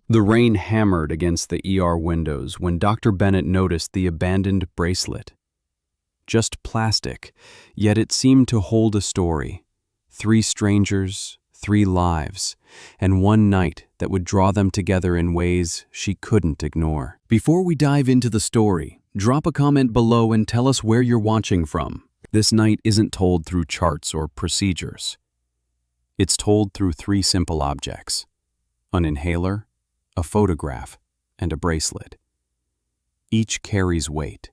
The rain hammered against the ER windows when Dr. Bennett noticed the abandoned bracelet. Just plastic, yet it seemed to hold a story. 3 strangers, 3 lives, and 1 night that would draw them together in ways she couldn't ignore. Before we dive into the story, drop a comment below and tell us where you're watching from. This night isn't told through charts or procedures. It's told through 3 simple objects: an inhaler, a photograph, and a bracelet. Each carries weight.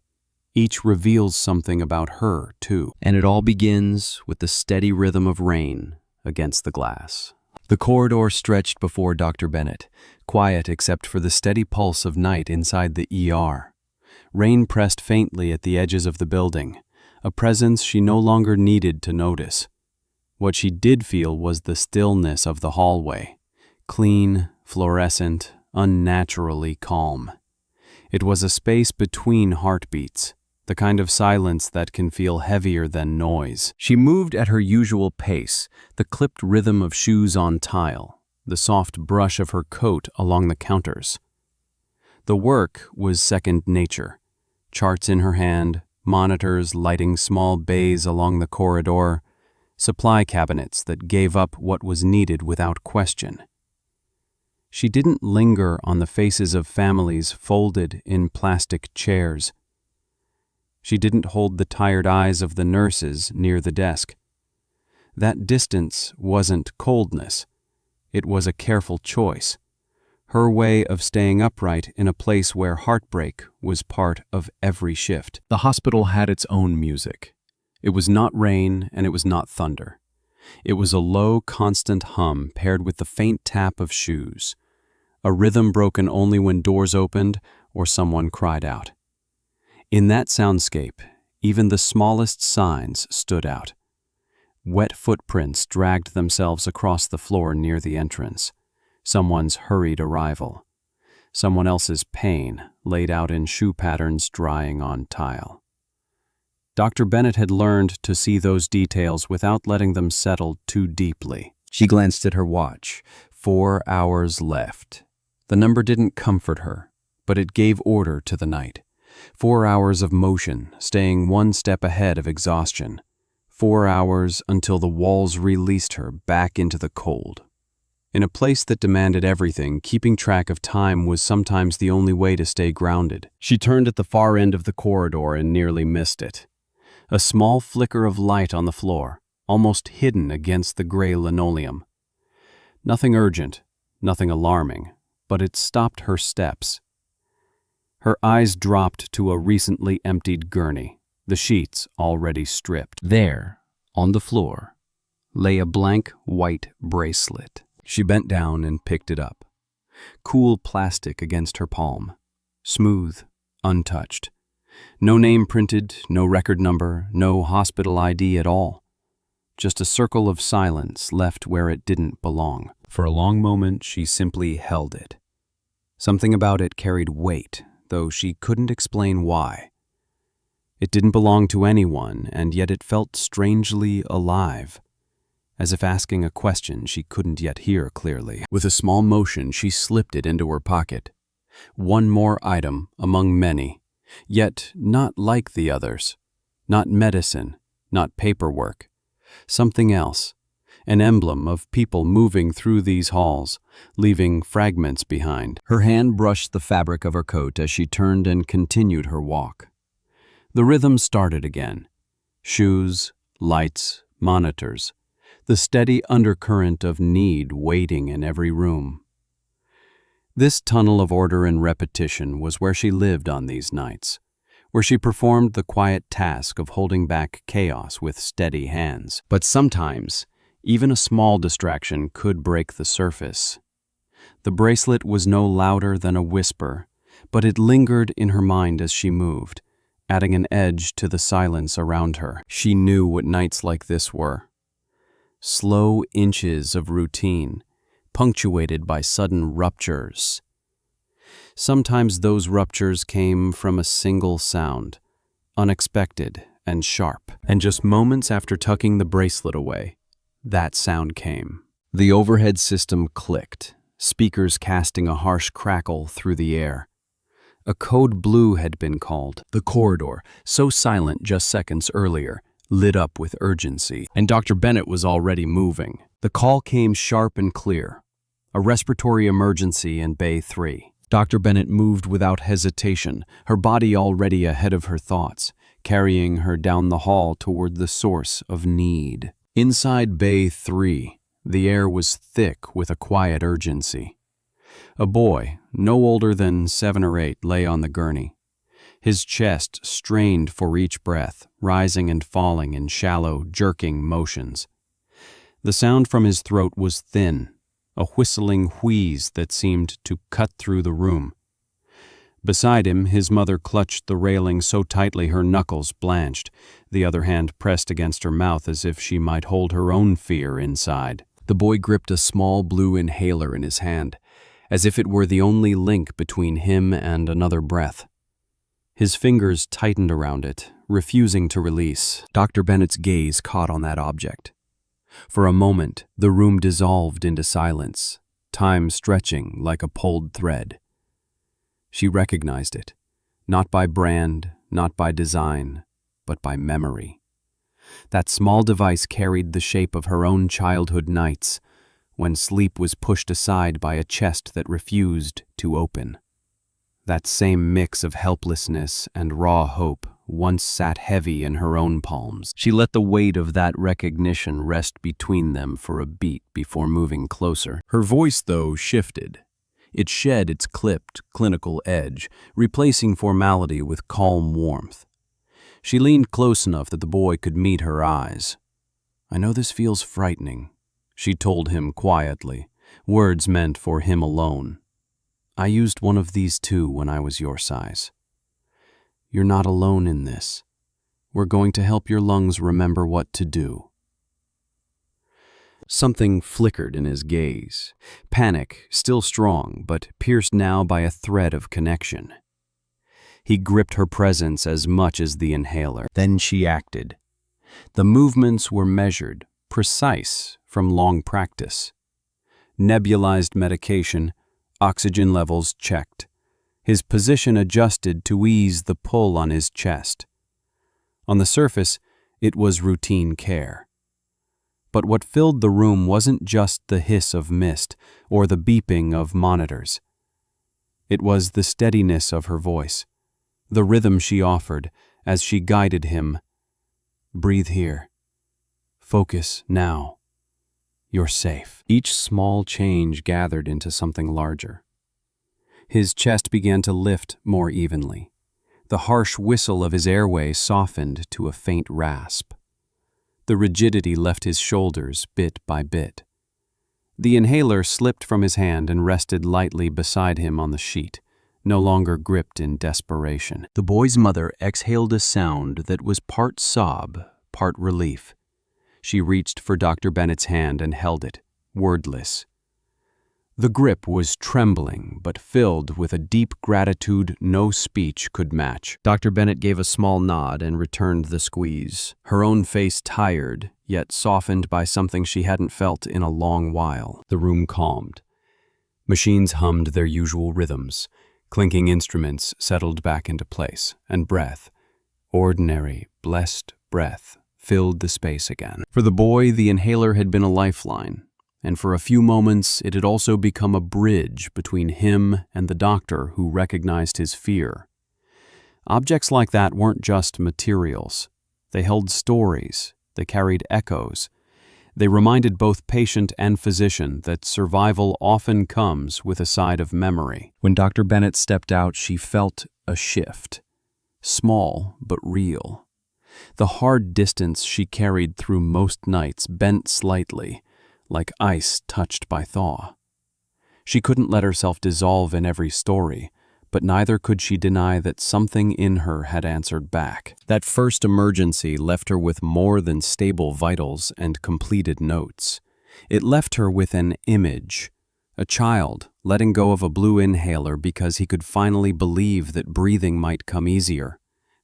Each reveals something about her, too. And it all begins with the steady rhythm of rain against the glass. The corridor stretched before Dr. Bennett, quiet except for the steady pulse of night inside the ER. Rain pressed faintly at the edges of the building, a presence she no longer needed to notice. What she did feel was the stillness of the hallway, clean, fluorescent, unnaturally calm. It was a space between heartbeats, the kind of silence that can feel heavier than noise. She moved at her usual pace, the clipped rhythm of shoes on tile, the soft brush of her coat along the counters. The work was second nature. Charts in her hand, monitors lighting small bays along the corridor, supply cabinets that gave up what was needed without question. She didn't linger on the faces of families folded in plastic chairs. She didn't hold the tired eyes of the nurses near the desk. That distance wasn't coldness. It was a careful choice. Her way of staying upright in a place where heartbreak was part of every shift. The hospital had its own music. It was not rain and it was not thunder. It was a low, constant hum paired with the faint tap of shoes. A rhythm broken only when doors opened or someone cried out. In that soundscape, even the smallest signs stood out. Wet footprints dragged themselves across the floor near the entrance. Someone's hurried arrival. Someone else's pain laid out in shoe patterns drying on tile. Dr. Bennett had learned to see those details without letting them settle too deeply. She glanced at her watch. 4 hours left. The number didn't comfort her, but it gave order to the night. 4 hours of motion, staying 1 step ahead of exhaustion. 4 hours until the walls released her back into the cold. In a place that demanded everything, keeping track of time was sometimes the only way to stay grounded. She turned at the far end of the corridor and nearly missed it. A small flicker of light on the floor, almost hidden against the gray linoleum. Nothing urgent, nothing alarming, but it stopped her steps. Her eyes dropped to a recently emptied gurney, the sheets already stripped. There, on the floor, lay a blank white bracelet. She bent down and picked it up. Cool plastic against her palm, smooth, untouched. No name printed, no record number, no hospital ID at all. Just a circle of silence left where it didn't belong. For a long moment, she simply held it. Something about it carried weight, though she couldn't explain why. It didn't belong to anyone, and yet it felt strangely alive, as if asking a question she couldn't yet hear clearly. With a small motion, she slipped it into her pocket. One more item among many, yet not like the others. Not medicine, not paperwork. Something else. An emblem of people moving through these halls, leaving fragments behind. Her hand brushed the fabric of her coat as she turned and continued her walk. The rhythm started again. Shoes, lights, monitors. The steady undercurrent of need waiting in every room. This tunnel of order and repetition was where she lived on these nights, where she performed the quiet task of holding back chaos with steady hands. But sometimes, even a small distraction could break the surface. The bracelet was no louder than a whisper, but it lingered in her mind as she moved, adding an edge to the silence around her. She knew what nights like this were. Slow inches of routine, punctuated by sudden ruptures. Sometimes those ruptures came from a single sound, unexpected and sharp. And just moments after tucking the bracelet away, that sound came. The overhead system clicked, speakers casting a harsh crackle through the air. A code blue had been called. The corridor, so silent just seconds earlier, lit up with urgency, and Dr. Bennett was already moving. The call came sharp and clear. A respiratory emergency in Bay 3. Dr. Bennett moved without hesitation, her body already ahead of her thoughts, carrying her down the hall toward the source of need. Inside Bay 3, the air was thick with a quiet urgency. A boy, no older than 7 or 8, lay on the gurney. His chest strained for each breath, rising and falling in shallow, jerking motions. The sound from his throat was thin, a whistling wheeze that seemed to cut through the room. Beside him, his mother clutched the railing so tightly her knuckles blanched, the other hand pressed against her mouth as if she might hold her own fear inside. The boy gripped a small blue inhaler in his hand, as if it were the only link between him and another breath. His fingers tightened around it, refusing to release. Dr. Bennett's gaze caught on that object. For a moment, the room dissolved into silence, time stretching like a pulled thread. She recognized it, not by brand, not by design, but by memory. That small device carried the shape of her own childhood nights, when sleep was pushed aside by a chest that refused to open. That same mix of helplessness and raw hope once sat heavy in her own palms. She let the weight of that recognition rest between them for a beat before moving closer. Her voice, though, shifted. It shed its clipped, clinical edge, replacing formality with calm warmth. She leaned close enough that the boy could meet her eyes. "I know this feels frightening," she told him quietly, words meant for him alone. "I used one of these too when I was your size. You're not alone in this. We're going to help your lungs remember what to do." Something flickered in his gaze. Panic, still strong, but pierced now by a thread of connection. He gripped her presence as much as the inhaler. Then she acted. The movements were measured, precise from long practice. Nebulized medication, oxygen levels checked. His position adjusted to ease the pull on his chest. On the surface, it was routine care. But what filled the room wasn't just the hiss of mist or the beeping of monitors. It was the steadiness of her voice, the rhythm she offered as she guided him. "Breathe here. Focus now. You're safe." Each small change gathered into something larger. His chest began to lift more evenly. The harsh whistle of his airway softened to a faint rasp. The rigidity left his shoulders bit by bit. The inhaler slipped from his hand and rested lightly beside him on the sheet, no longer gripped in desperation. The boy's mother exhaled a sound that was part sob, part relief. She reached for Dr. Bennett's hand and held it, wordless. The grip was trembling, but filled with a deep gratitude no speech could match. Dr. Bennett gave a small nod and returned the squeeze, her own face tired, yet softened by something she hadn't felt in a long while. The room calmed. Machines hummed their usual rhythms. Clinking instruments settled back into place, and breath, ordinary, blessed breath, filled the space again. For the boy, the inhaler had been a lifeline, and for a few moments it had also become a bridge between him and the doctor who recognized his fear. Objects like that weren't just materials. They held stories. They carried echoes. They reminded both patient and physician that survival often comes with a side of memory. When Dr. Bennett stepped out, she felt a shift. Small, but real. The hard distance she carried through most nights bent slightly, like ice touched by thaw. She couldn't let herself dissolve in every story, but neither could she deny that something in her had answered back. That first emergency left her with more than stable vitals and completed notes. It left her with an image, a child letting go of a blue inhaler because he could finally believe that breathing might come easier,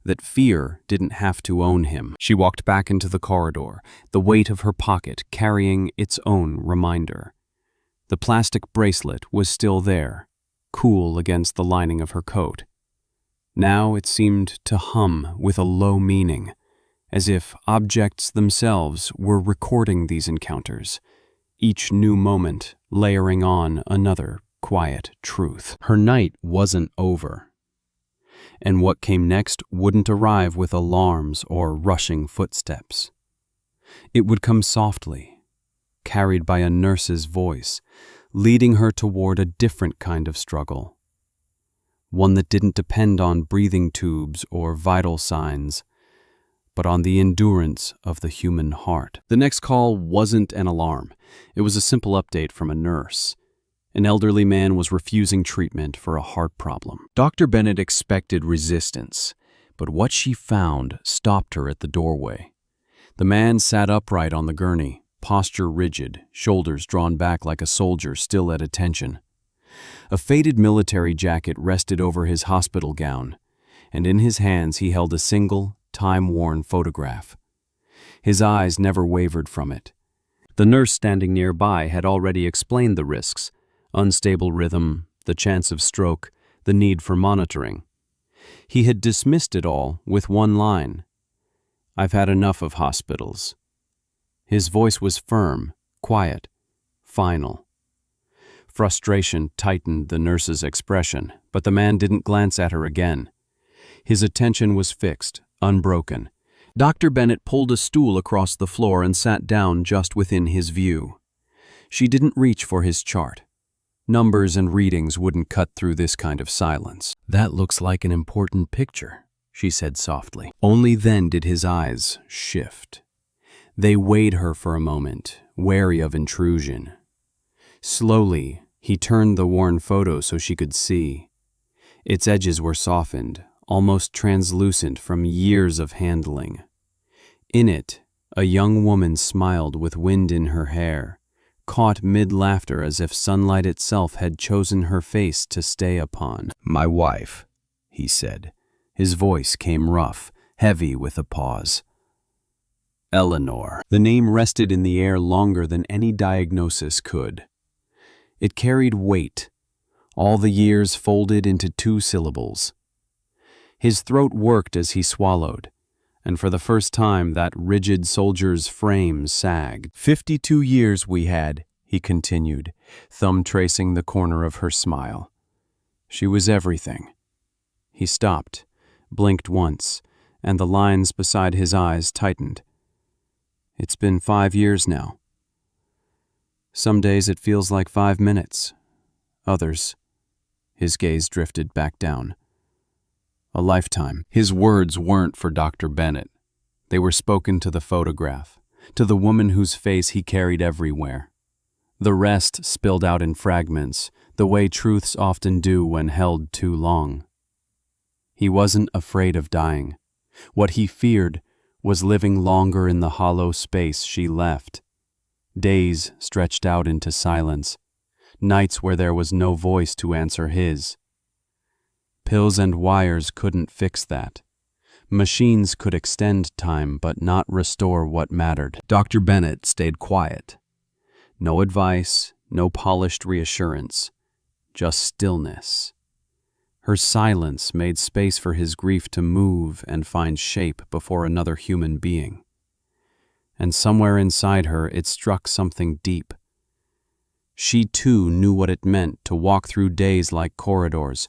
that fear didn't have to own him. She walked back into the corridor, the weight of her pocket carrying its own reminder. The plastic bracelet was still there, cool against the lining of her coat. Now it seemed to hum with a low meaning, as if objects themselves were recording these encounters, each new moment layering on another quiet truth. Her night wasn't over, and what came next wouldn't arrive with alarms or rushing footsteps. It would come softly, carried by a nurse's voice, leading her toward a different kind of struggle, one that didn't depend on breathing tubes or vital signs, but on the endurance of the human heart. The next call wasn't an alarm. It was a simple update from a nurse. An elderly man was refusing treatment for a heart problem. Dr. Bennett expected resistance, but what she found stopped her at the doorway. The man sat upright on the gurney, posture rigid, shoulders drawn back like a soldier still at attention. A faded military jacket rested over his hospital gown, and in his hands he held a single, time-worn photograph. His eyes never wavered from it. The nurse standing nearby had already explained the risks: unstable rhythm, the chance of stroke, the need for monitoring. He had dismissed it all with one line: "I've had enough of hospitals." His voice was firm, quiet, final. Frustration tightened the nurse's expression, but the man didn't glance at her again. His attention was fixed, unbroken. Dr. Bennett pulled a stool across the floor and sat down just within his view. She didn't reach for his chart. Numbers and readings wouldn't cut through this kind of silence. "That looks like an important picture," she said softly. Only then did his eyes shift. They weighed her for a moment, wary of intrusion. Slowly, he turned the worn photo so she could see. Its edges were softened, almost translucent from years of handling. In it, a young woman smiled with wind in her hair, caught mid-laughter as if sunlight itself had chosen her face to stay upon. "My wife," he said. His voice came rough, heavy with a pause. "Eleanor." The name rested in the air longer than any diagnosis could. It carried weight, all the years folded into 2 syllables. His throat worked as he swallowed, and for the first time that rigid soldier's frame sagged. 52 years we had, he continued, thumb tracing the corner of her smile. She was everything. He stopped, blinked once, and the lines beside his eyes tightened. "It's been 5 years now. Some days it feels like 5 minutes. Others," his gaze drifted back down, "a lifetime." His words weren't for Dr. Bennett. They were spoken to the photograph, to the woman whose face he carried everywhere. The rest spilled out in fragments, the way truths often do when held too long. He wasn't afraid of dying. What he feared was living longer in the hollow space she left. Days stretched out into silence, nights where there was no voice to answer his. Pills and wires couldn't fix that. Machines could extend time but not restore what mattered. Dr. Bennett stayed quiet. No advice, no polished reassurance, just stillness. Her silence made space for his grief to move and find shape before another human being. And somewhere inside her it struck something deep. She too knew what it meant to walk through days like corridors,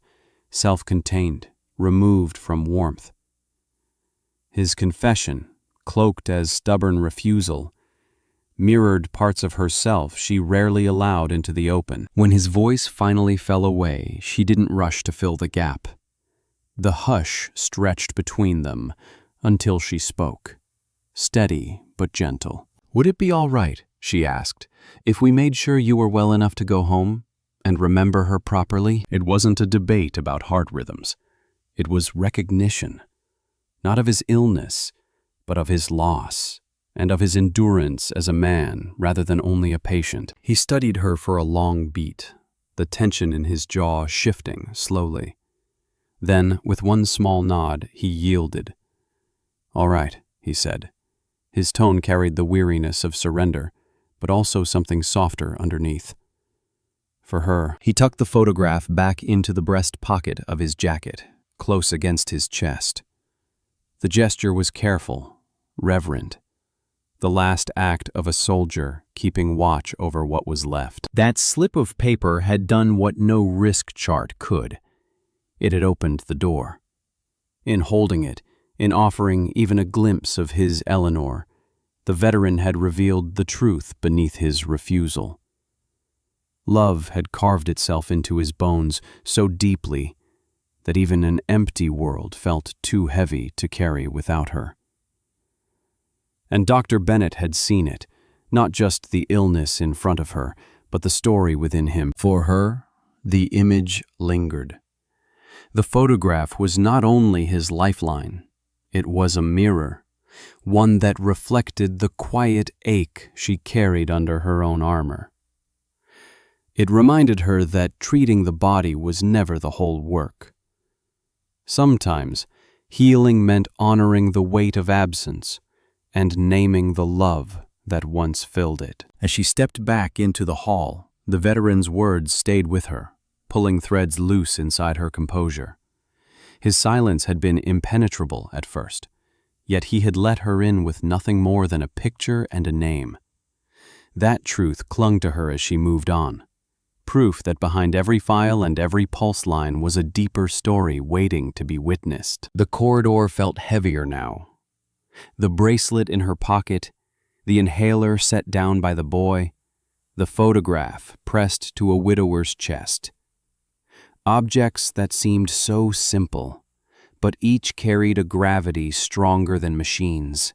self-contained, removed from warmth. His confession, cloaked as stubborn refusal, mirrored parts of herself she rarely allowed into the open. When his voice finally fell away, she didn't rush to fill the gap. The hush stretched between them until she spoke, steady but gentle. "Would it be all right," she asked, "if we made sure you were well enough to go home and remember her properly?" It wasn't a debate about heart rhythms. It was recognition, not of his illness, but of his loss, and of his endurance as a man rather than only a patient. He studied her for a long beat, the tension in his jaw shifting slowly. Then, with one small nod, he yielded. "All right," he said. His tone carried the weariness of surrender, but also something softer underneath. for her. He tucked the photograph back into the breast pocket of his jacket, close against his chest. The gesture was careful, reverent, the last act of a soldier keeping watch over what was left. That slip of paper had done what no risk chart could. It had opened the door. In holding it, in offering even a glimpse of his Eleanor, the veteran had revealed the truth beneath his refusal. Love had carved itself into his bones so deeply that even an empty world felt too heavy to carry without her. And Dr. Bennett had seen it, not just the illness in front of her, but the story within him. For her, the image lingered. The photograph was not only his lifeline, it was a mirror, one that reflected the quiet ache she carried under her own armor. It reminded her that treating the body was never the whole work. Sometimes, healing meant honoring the weight of absence and naming the love that once filled it. As she stepped back into the hall, the veteran's words stayed with her, pulling threads loose inside her composure. His silence had been impenetrable at first, yet he had let her in with nothing more than a picture and a name. That truth clung to her as she moved on, proof that behind every file and every pulse line was a deeper story waiting to be witnessed. The corridor felt heavier now. The bracelet in her pocket, the inhaler set down by the boy, the photograph pressed to a widower's chest. Objects that seemed so simple, but each carried a gravity stronger than machines.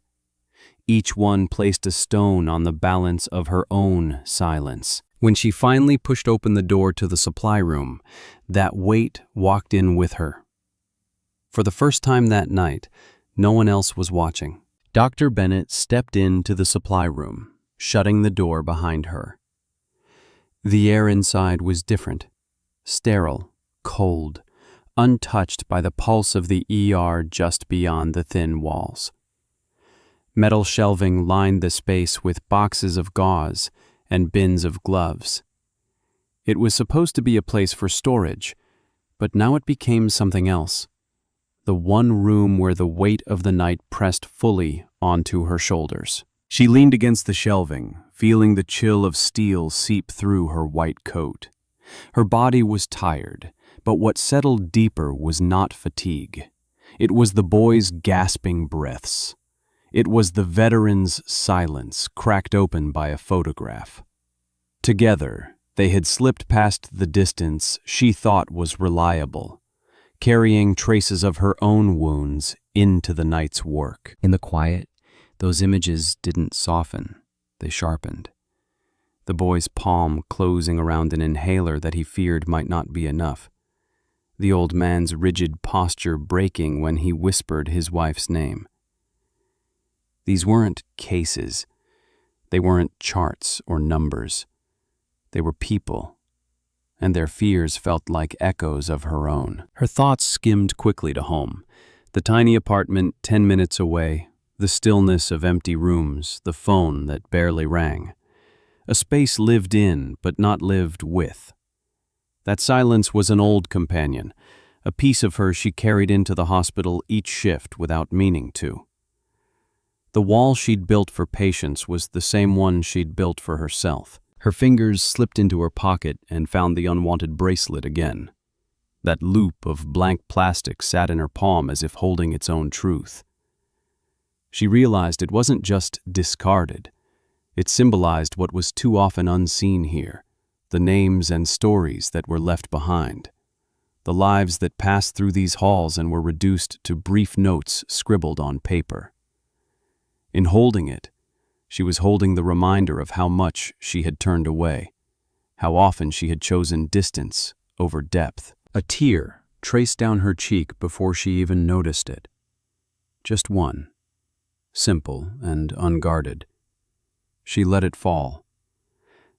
Each one placed a stone on the balance of her own silence. When she finally pushed open the door to the supply room, that weight walked in with her. For the first time that night, no one else was watching. Dr. Bennett stepped into the supply room, shutting the door behind her. The air inside was different, sterile, cold, untouched by the pulse of the ER just beyond the thin walls. Metal shelving lined the space with boxes of gauze and bins of gloves. It was supposed to be a place for storage, but now it became something else. The one room where the weight of the night pressed fully onto her shoulders. She leaned against the shelving, feeling the chill of steel seep through her white coat. Her body was tired, but what settled deeper was not fatigue. It was the boy's gasping breaths. It was the veteran's silence cracked open by a photograph. Together, they had slipped past the distance she thought was reliable, carrying traces of her own wounds into the night's work. In the quiet, those images didn't soften, they sharpened. The boy's palm closing around an inhaler that he feared might not be enough. The old man's rigid posture breaking when he whispered his wife's name. These weren't cases. They weren't charts or numbers. They were people, and their fears felt like echoes of her own. Her thoughts skimmed quickly to home. The tiny apartment 10 minutes away, the stillness of empty rooms, the phone that barely rang. A space lived in, but not lived with. That silence was an old companion, a piece of her she carried into the hospital each shift without meaning to. The wall she'd built for patients was the same one she'd built for herself. Her fingers slipped into her pocket and found the unwanted bracelet again. That loop of blank plastic sat in her palm as if holding its own truth. She realized it wasn't just discarded. It symbolized what was too often unseen here, the names and stories that were left behind, the lives that passed through these halls and were reduced to brief notes scribbled on paper. In holding it, she was holding the reminder of how much she had turned away, how often she had chosen distance over depth. A tear traced down her cheek before she even noticed it. Just one, simple and unguarded. She let it fall.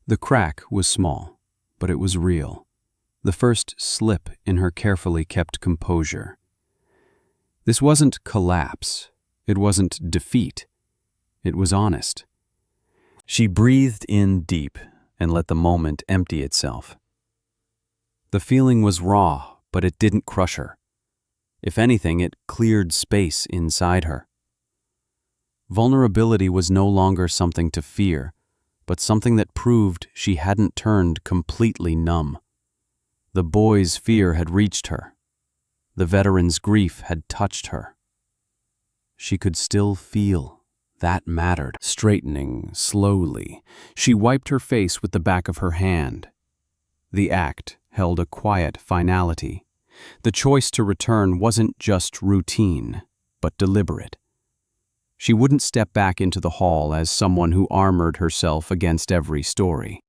The crack was small, but it was real, the first slip in her carefully kept composure. This wasn't collapse, it wasn't defeat. It was honest. She breathed in deep and let the moment empty itself. The feeling was raw, but it didn't crush her. If anything, it cleared space inside her. Vulnerability was no longer something to fear, but something that proved she hadn't turned completely numb. The boy's fear had reached her. The veteran's grief had touched her. She could still feel. That mattered. Straightening slowly, she wiped her face with the back of her hand. The act held a quiet finality. The choice to return wasn't just routine, but deliberate. She wouldn't step back into the hall as someone who armored herself against every story.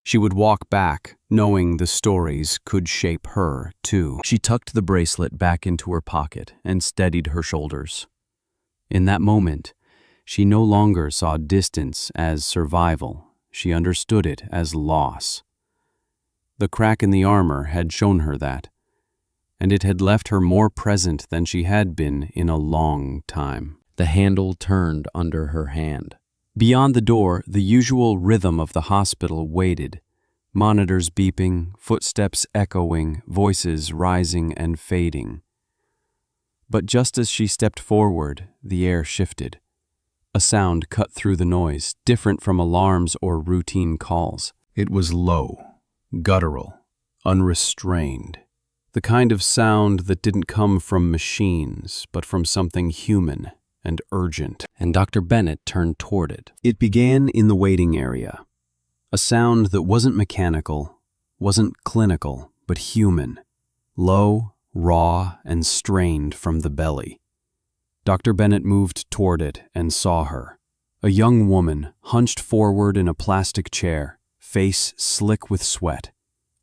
She would walk back, knowing the stories could shape her, too. She tucked the bracelet back into her pocket and steadied her shoulders. In that moment, she no longer saw distance as survival. She understood it as loss. The crack in the armor had shown her that, and it had left her more present than she had been in a long time. The handle turned under her hand. Beyond the door, the usual rhythm of the hospital waited. Monitors beeping, footsteps echoing, voices rising and fading. But just as she stepped forward, the air shifted. A sound cut through the noise, different from alarms or routine calls. It was low, guttural, unrestrained. The kind of sound that didn't come from machines, but from something human and urgent. And Dr. Bennett turned toward it. It began in the waiting area. A sound that wasn't mechanical, wasn't clinical, but human. Low, raw, and strained from the belly. Dr. Bennett moved toward it and saw her. A young woman, hunched forward in a plastic chair, face slick with sweat.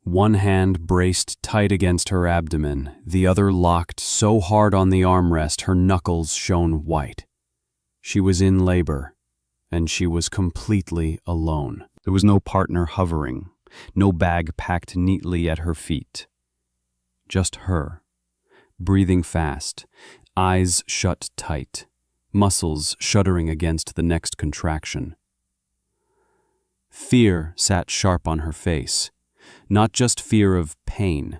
One hand braced tight against her abdomen, the other locked so hard on the armrest her knuckles shone white. She was in labor, and she was completely alone. There was no partner hovering, no bag packed neatly at her feet. Just her, breathing fast, eyes shut tight, muscles shuddering against the next contraction. Fear sat sharp on her face. Not just fear of pain,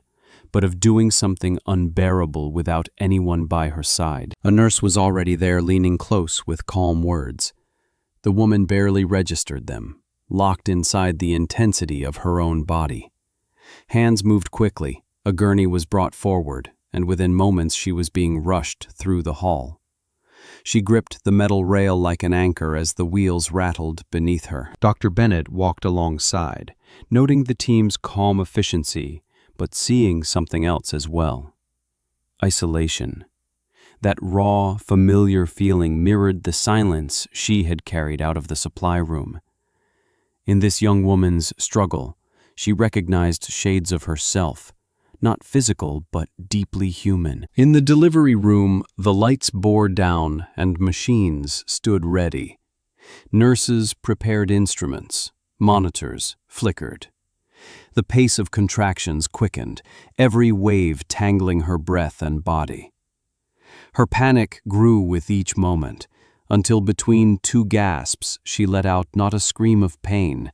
but of doing something unbearable without anyone by her side. A nurse was already there, leaning close with calm words. The woman barely registered them, locked inside the intensity of her own body. Hands moved quickly, a gurney was brought forward, and within moments she was being rushed through the hall. She gripped the metal rail like an anchor as the wheels rattled beneath her. Dr. Bennett walked alongside, noting the team's calm efficiency, but seeing something else as well. Isolation. That raw, familiar feeling mirrored the silence she had carried out of the supply room. In this young woman's struggle, she recognized shades of herself, not physical, but deeply human. In the delivery room, the lights bore down and machines stood ready. Nurses prepared instruments. Monitors flickered. The pace of contractions quickened, every wave tangling her breath and body. Her panic grew with each moment, until between two gasps she let out not a scream of pain,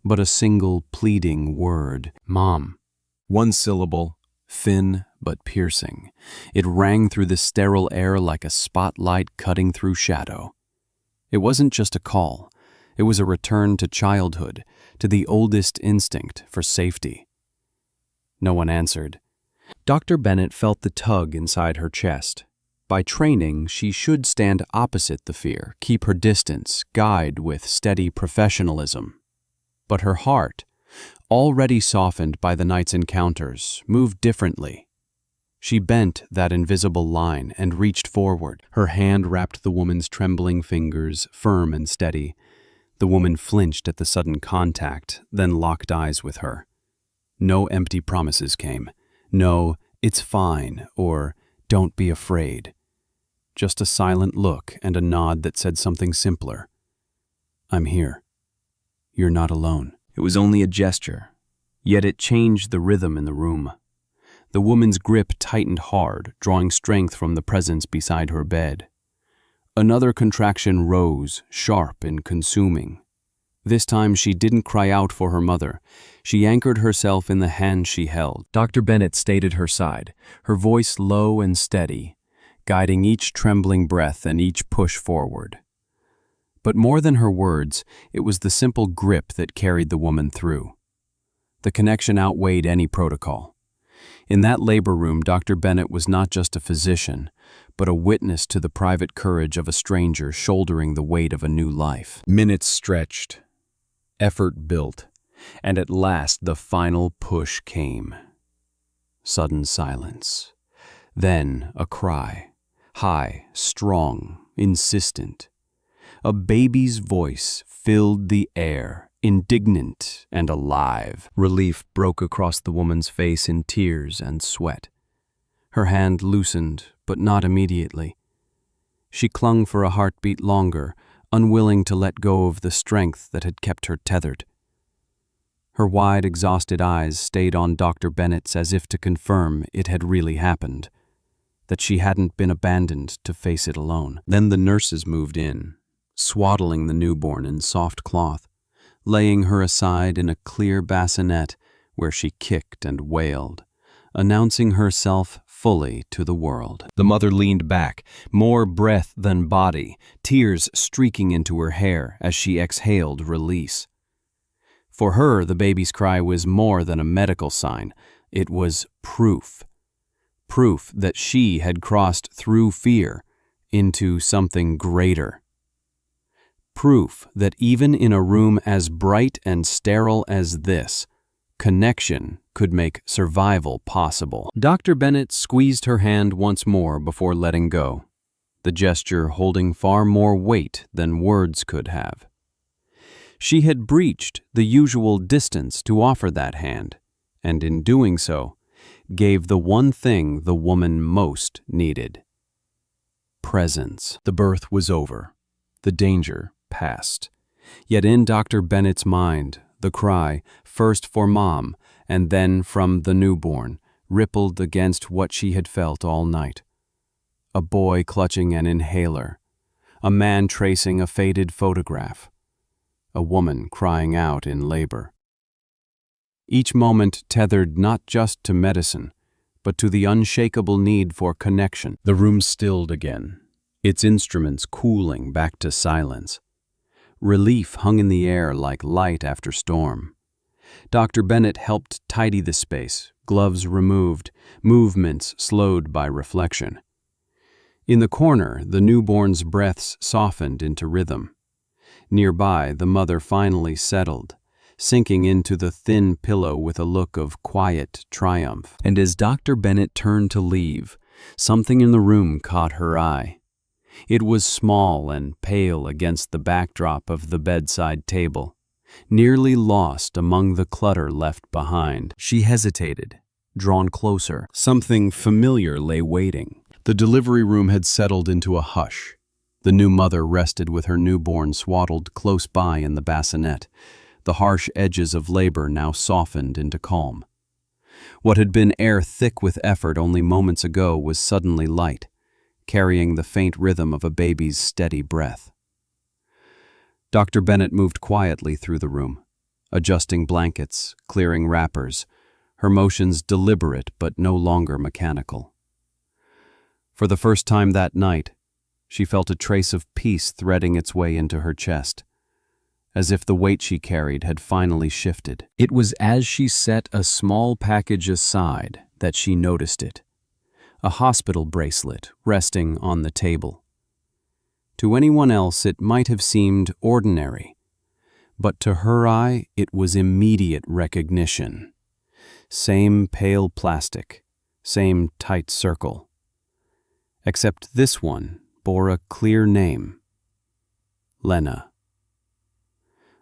but a single pleading word. Mom. One syllable, thin but piercing. It rang through the sterile air like a spotlight cutting through shadow. It wasn't just a call. It was a return to childhood, to the oldest instinct for safety. No one answered. Dr. Bennett felt the tug inside her chest. By training, she should stand opposite the fear, keep her distance, guide with steady professionalism. But her heart, already softened by the night's encounters, moved differently. She bent that invisible line and reached forward. Her hand wrapped the woman's trembling fingers, firm and steady. The woman flinched at the sudden contact, then locked eyes with her. No empty promises came. No, "It's fine," or "Don't be afraid." Just a silent look and a nod that said something simpler. "I'm here. You're not alone." It was only a gesture, yet it changed the rhythm in the room. The woman's grip tightened hard, drawing strength from the presence beside her bed. Another contraction rose, sharp and consuming. This time she didn't cry out for her mother. She anchored herself in the hand she held. Dr. Bennett stayed at her side, her voice low and steady, guiding each trembling breath and each push forward. But more than her words, it was the simple grip that carried the woman through. The connection outweighed any protocol. In that labor room, Dr. Bennett was not just a physician, but a witness to the private courage of a stranger shouldering the weight of a new life. Minutes stretched, effort built, and at last the final push came. Sudden silence. Then a cry, high, strong, insistent. A baby's voice filled the air, indignant and alive. Relief broke across the woman's face in tears and sweat. Her hand loosened, but not immediately. She clung for a heartbeat longer, unwilling to let go of the strength that had kept her tethered. Her wide, exhausted eyes stayed on Dr. Bennett's as if to confirm it had really happened, that she hadn't been abandoned to face it alone. Then the nurses moved in, swaddling the newborn in soft cloth, laying her aside in a clear bassinet where she kicked and wailed, announcing herself fully to the world. The mother leaned back, more breath than body, tears streaking into her hair as she exhaled release. For her, the baby's cry was more than a medical sign. It was proof. Proof that she had crossed through fear into something greater. Proof that even in a room as bright and sterile as this, connection could make survival possible. Dr. Bennett squeezed her hand once more before letting go, the gesture holding far more weight than words could have. She had breached the usual distance to offer that hand, and in doing so, gave the one thing the woman most needed. Presence. The birth was over. The danger past. Yet in Dr. Bennett's mind, the cry, first for Mom and then from the newborn, rippled against what she had felt all night. A boy clutching an inhaler, a man tracing a faded photograph, a woman crying out in labor. Each moment tethered not just to medicine, but to the unshakable need for connection. The room stilled again, its instruments cooling back to silence. Relief hung in the air like light after storm. Dr. Bennett helped tidy the space, gloves removed, movements slowed by reflection. In the corner, the newborn's breaths softened into rhythm. Nearby, the mother finally settled, sinking into the thin pillow with a look of quiet triumph. And as Dr. Bennett turned to leave, something in the room caught her eye. It was small and pale against the backdrop of the bedside table, nearly lost among the clutter left behind. She hesitated, drawn closer. Something familiar lay waiting. The delivery room had settled into a hush. The new mother rested with her newborn swaddled close by in the bassinet, the harsh edges of labor now softened into calm. What had been air thick with effort only moments ago was suddenly light, carrying the faint rhythm of a baby's steady breath. Dr. Bennett moved quietly through the room, adjusting blankets, clearing wrappers, her motions deliberate but no longer mechanical. For the first time that night, she felt a trace of peace threading its way into her chest, as if the weight she carried had finally shifted. It was as she set a small package aside that she noticed it. A hospital bracelet resting on the table. To anyone else it might have seemed ordinary, but to her eye it was immediate recognition. Same pale plastic, same tight circle. Except this one bore a clear name. Lena.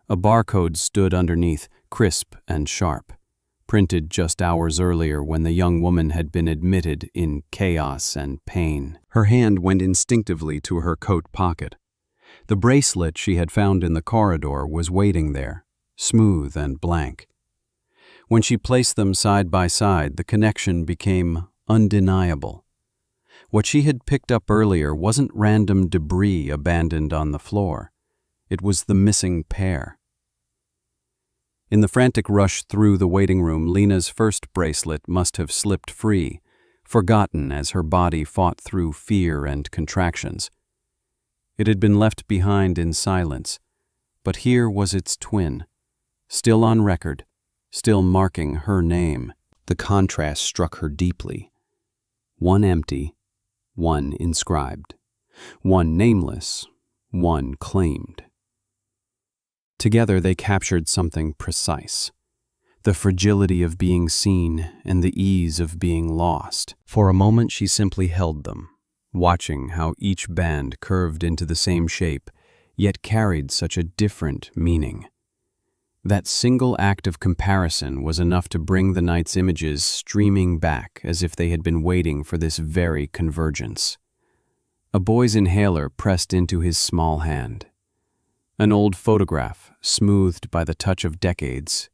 A barcode stood underneath, crisp and sharp, printed just hours earlier when the young woman had been admitted in chaos and pain. Her hand went instinctively to her coat pocket. The bracelet she had found in the corridor was waiting there, smooth and blank. When she placed them side by side, the connection became undeniable. What she had picked up earlier wasn't random debris abandoned on the floor. It was the missing pair. In the frantic rush through the waiting room, Lena's first bracelet must have slipped free, forgotten as her body fought through fear and contractions. It had been left behind in silence, but here was its twin, still on record, still marking her name. The contrast struck her deeply. One empty, one inscribed, one nameless, one claimed. Together they captured something precise, the fragility of being seen and the ease of being lost. For a moment she simply held them, watching how each band curved into the same shape, yet carried such a different meaning. That single act of comparison was enough to bring the night's images streaming back as if they had been waiting for this very convergence. A boy's inhaler pressed into his small hand. An old photograph, smoothed by the touch of decades.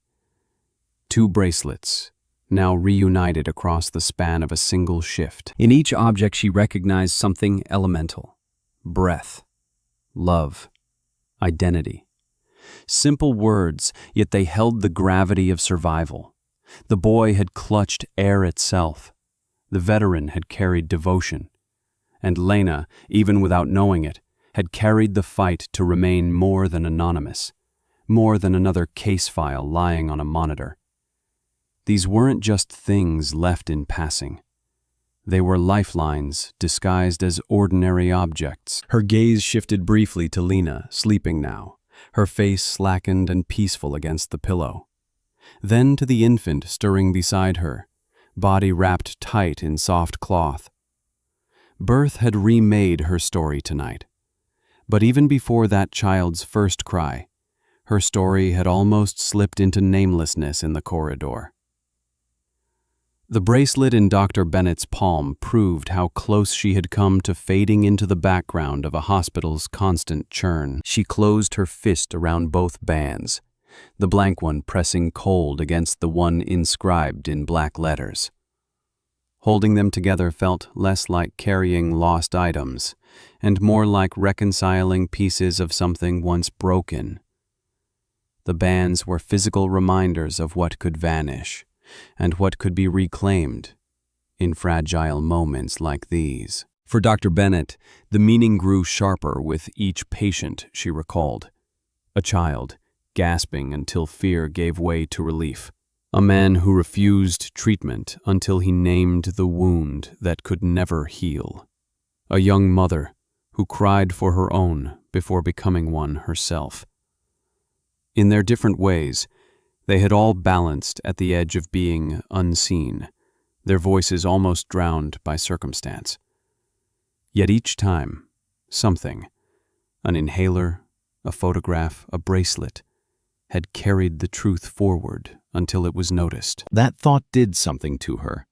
Two bracelets, now reunited across the span of a single shift. In each object she recognized something elemental. Breath, love, identity. Simple words, yet they held the gravity of survival. The boy had clutched air itself. The veteran had carried devotion. And Lena, even without knowing it, had carried the fight to remain more than anonymous, more than another case file lying on a monitor. These weren't just things left in passing. They were lifelines disguised as ordinary objects. Her gaze shifted briefly to Lena, sleeping now, her face slackened and peaceful against the pillow. Then to the infant stirring beside her, body wrapped tight in soft cloth. Birth had remade her story tonight. But even before that child's first cry, her story had almost slipped into namelessness in the corridor. The bracelet in Dr. Bennett's palm proved how close she had come to fading into the background of a hospital's constant churn. She closed her fist around both bands, the blank one pressing cold against the one inscribed in black letters. Holding them together felt less like carrying lost items, and more like reconciling pieces of something once broken. The bands were physical reminders of what could vanish, and what could be reclaimed in fragile moments like these. For Dr. Bennett, the meaning grew sharper with each patient she recalled. A child, gasping until fear gave way to relief. A man who refused treatment until he named the wound that could never heal. A young mother who cried for her own before becoming one herself. In their different ways, they had all balanced at the edge of being unseen, their voices almost drowned by circumstance. Yet each time, something, an inhaler, a photograph, a bracelet, had carried the truth forward until it was noticed. That thought did something to her.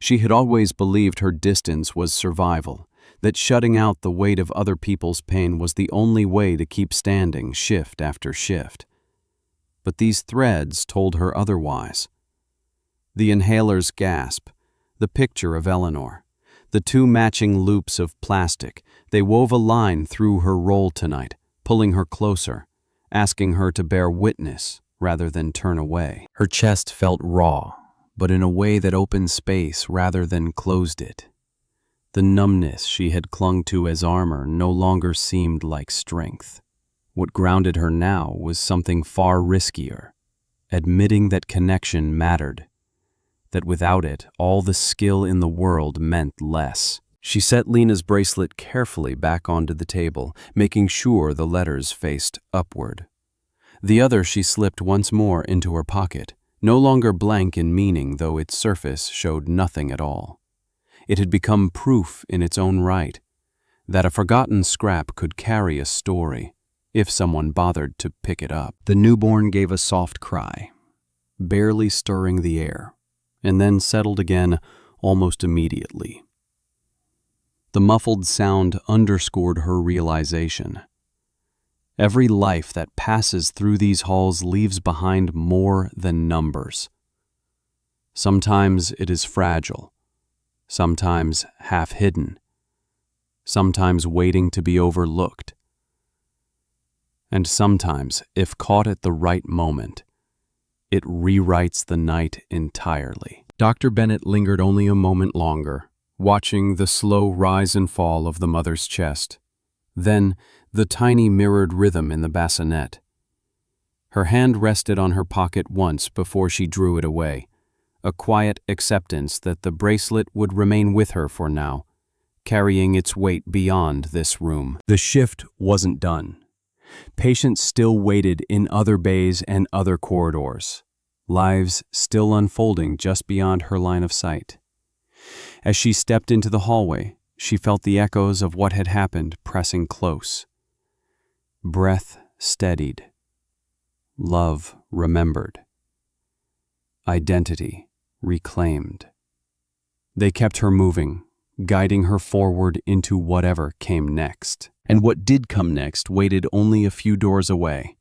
She had always believed her distance was survival, that shutting out the weight of other people's pain was the only way to keep standing shift after shift. But these threads told her otherwise. The inhaler's gasp, the picture of Eleanor, the two matching loops of plastic, they wove a line through her role tonight, pulling her closer, asking her to bear witness rather than turn away. Her chest felt raw, but in a way that opened space rather than closed it. The numbness she had clung to as armor no longer seemed like strength. What grounded her now was something far riskier, admitting that connection mattered, that without it, all the skill in the world meant less. She set Lena's bracelet carefully back onto the table, making sure the letters faced upward. The other she slipped once more into her pocket, no longer blank in meaning, though its surface showed nothing at all. It had become proof in its own right, that a forgotten scrap could carry a story, if someone bothered to pick it up. The newborn gave a soft cry, barely stirring the air, and then settled again almost immediately. The muffled sound underscored her realization. Every life that passes through these halls leaves behind more than numbers. Sometimes it is fragile, sometimes half-hidden, sometimes waiting to be overlooked. And sometimes, if caught at the right moment, it rewrites the night entirely. Dr. Bennett lingered only a moment longer, watching the slow rise and fall of the mother's chest. Then, the tiny mirrored rhythm in the bassinet. Her hand rested on her pocket once before she drew it away, a quiet acceptance that the bracelet would remain with her for now, carrying its weight beyond this room. The shift wasn't done. Patients still waited in other bays and other corridors, lives still unfolding just beyond her line of sight. As she stepped into the hallway, she felt the echoes of what had happened pressing close. Breath steadied. Love remembered. Identity reclaimed. They kept her moving, guiding her forward into whatever came next. And what did come next waited only a few doors away.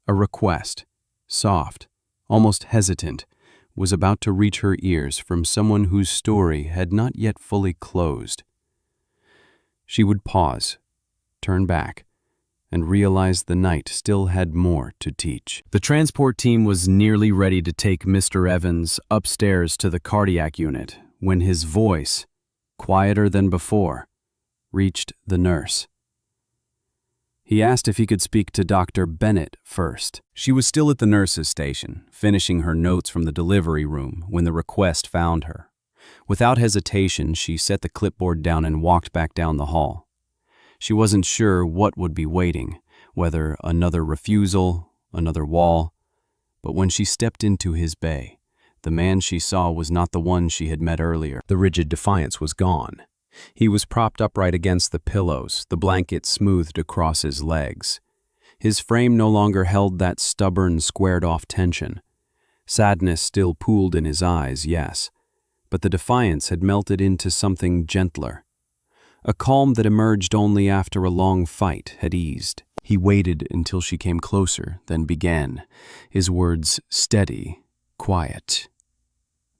A request, soft, almost hesitant, was about to reach her ears from someone whose story had not yet fully closed. She would pause, turn back, and realize the night still had more to teach. The transport team was nearly ready to take Mr. Evans upstairs to the cardiac unit when his voice, quieter than before, reached the nurse. He asked if he could speak to Dr. Bennett first. She was still at the nurse's station, finishing her notes from the delivery room when the request found her. Without hesitation, she set the clipboard down and walked back down the hall. She wasn't sure what would be waiting, whether another refusal, another wall. But when she stepped into his bay, the man she saw was not the one she had met earlier. The rigid defiance was gone. He was propped upright against the pillows, the blanket smoothed across his legs. His frame no longer held that stubborn, squared-off tension. Sadness still pooled in his eyes, yes, but the defiance had melted into something gentler. A calm that emerged only after a long fight had eased. He waited until she came closer, then began, his words steady, quiet.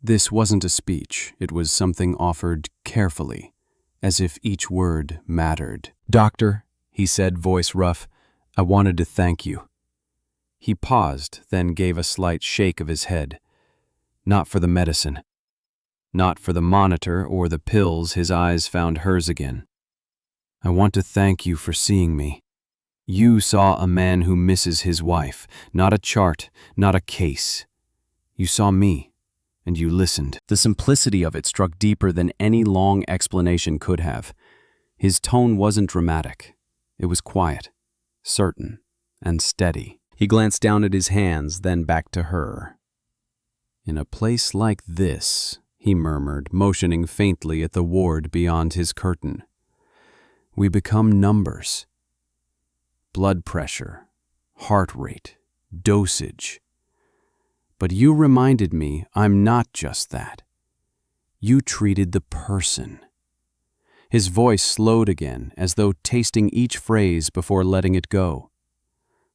This wasn't a speech, it was something offered carefully, as if each word mattered. "Doctor," he said, voice rough, "I wanted to thank you." He paused, then gave a slight shake of his head. Not for the medicine. Not for the monitor or the pills. His eyes found hers again. "I want to thank you for seeing me. You saw a man who misses his wife, not a chart, not a case. You saw me, and you listened." The simplicity of it struck deeper than any long explanation could have. His tone wasn't dramatic. It was quiet, certain, and steady. He glanced down at his hands, then back to her. "In a place like this," he murmured, motioning faintly at the ward beyond his curtain, "we become numbers. Blood pressure, heart rate, dosage. But you reminded me I'm not just that. You treated the person." His voice slowed again, as though tasting each phrase before letting it go.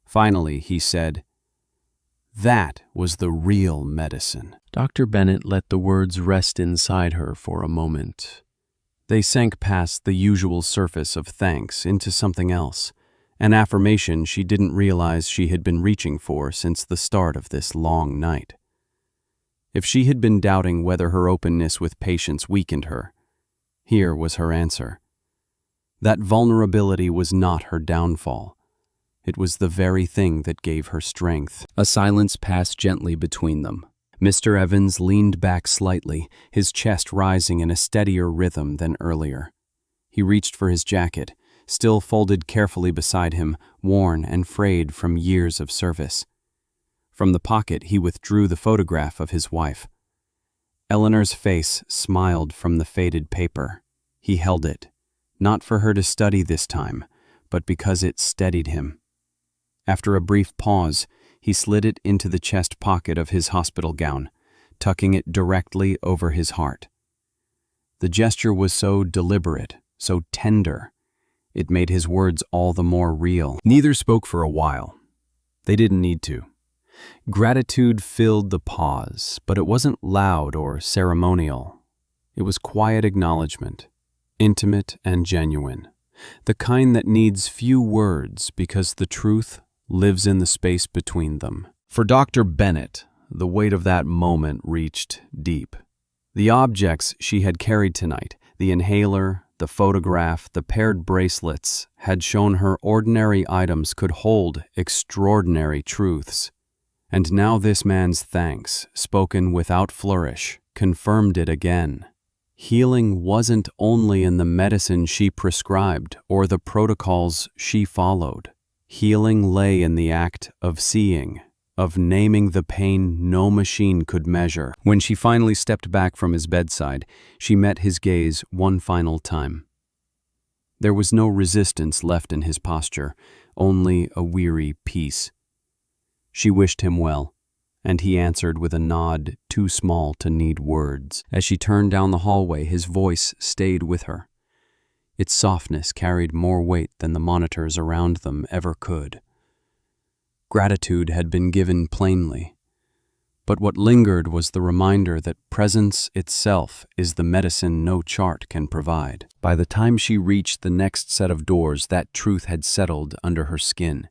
Finally, he said, "That was the real medicine." Dr. Bennett let the words rest inside her for a moment. They sank past the usual surface of thanks into something else, an affirmation she didn't realize she had been reaching for since the start of this long night. If she had been doubting whether her openness with patients weakened her, here was her answer. That vulnerability was not her downfall. It was the very thing that gave her strength. A silence passed gently between them. Mr. Evans leaned back slightly, his chest rising in a steadier rhythm than earlier. He reached for his jacket, still folded carefully beside him, worn and frayed from years of service. From the pocket, he withdrew the photograph of his wife. Eleanor's face smiled from the faded paper. He held it, not for her to study this time, but because it steadied him. After a brief pause, he slid it into the chest pocket of his hospital gown, tucking it directly over his heart. The gesture was so deliberate, so tender. It made his words all the more real. Neither spoke for a while. They didn't need to. Gratitude filled the pause, but it wasn't loud or ceremonial. It was quiet acknowledgement, intimate and genuine, the kind that needs few words because the truth lives in the space between them. For Dr. Bennett, the weight of that moment reached deep. The objects she had carried tonight, the inhaler, the photograph, the paired bracelets, had shown her ordinary items could hold extraordinary truths. And now this man's thanks, spoken without flourish, confirmed it again. Healing wasn't only in the medicine she prescribed or the protocols she followed. Healing lay in the act of seeing, of naming the pain no machine could measure. When she finally stepped back from his bedside, she met his gaze one final time. There was no resistance left in his posture, only a weary peace. She wished him well, and he answered with a nod too small to need words. As she turned down the hallway, his voice stayed with her. Its softness carried more weight than the monitors around them ever could. Gratitude had been given plainly, but what lingered was the reminder that presence itself is the medicine no chart can provide. By the time she reached the next set of doors, that truth had settled under her skin.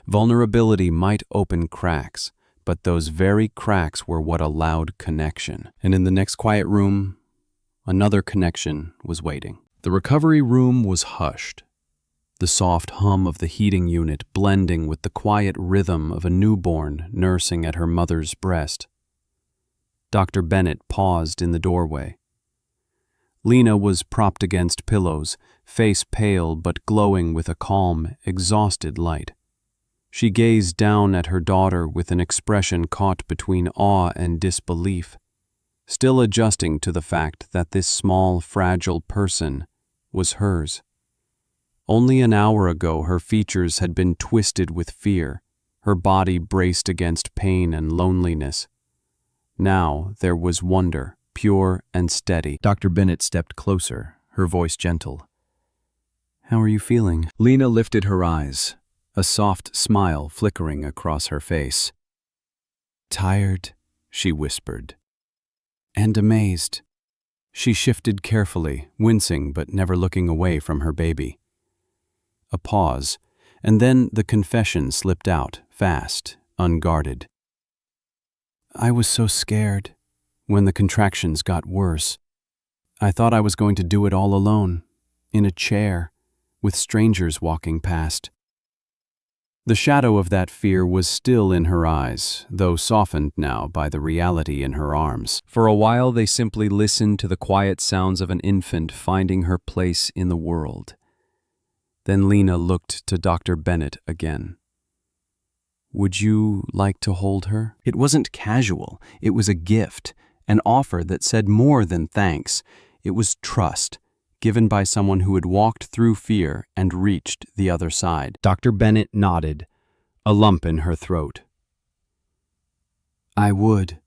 Vulnerability might open cracks, but those very cracks were what allowed connection. And in the next quiet room, another connection was waiting. The recovery room was hushed, the soft hum of the heating unit blending with the quiet rhythm of a newborn nursing at her mother's breast. Dr. Bennett paused in the doorway. Lena was propped against pillows, face pale but glowing with a calm, exhausted light. She gazed down at her daughter with an expression caught between awe and disbelief, still adjusting to the fact that this small, fragile person was hers. Only an hour ago her features had been twisted with fear, her body braced against pain and loneliness. Now there was wonder, pure and steady. Dr. Bennett stepped closer, her voice gentle. "How are you feeling?" Lena lifted her eyes, a soft smile flickering across her face. "Tired," she whispered. "And amazed." She shifted carefully, wincing but never looking away from her baby. A pause, and then the confession slipped out, fast, unguarded. "I was so scared when the contractions got worse. I thought I was going to do it all alone, in a chair, with strangers walking past." The shadow of that fear was still in her eyes, though softened now by the reality in her arms. For a while they simply listened to the quiet sounds of an infant finding her place in the world. Then Lena looked to Dr. Bennett again. "Would you like to hold her?" It wasn't casual. It was a gift, an offer that said more than thanks. It was trust, given by someone who had walked through fear and reached the other side. Dr. Bennett nodded, a lump in her throat. "I would."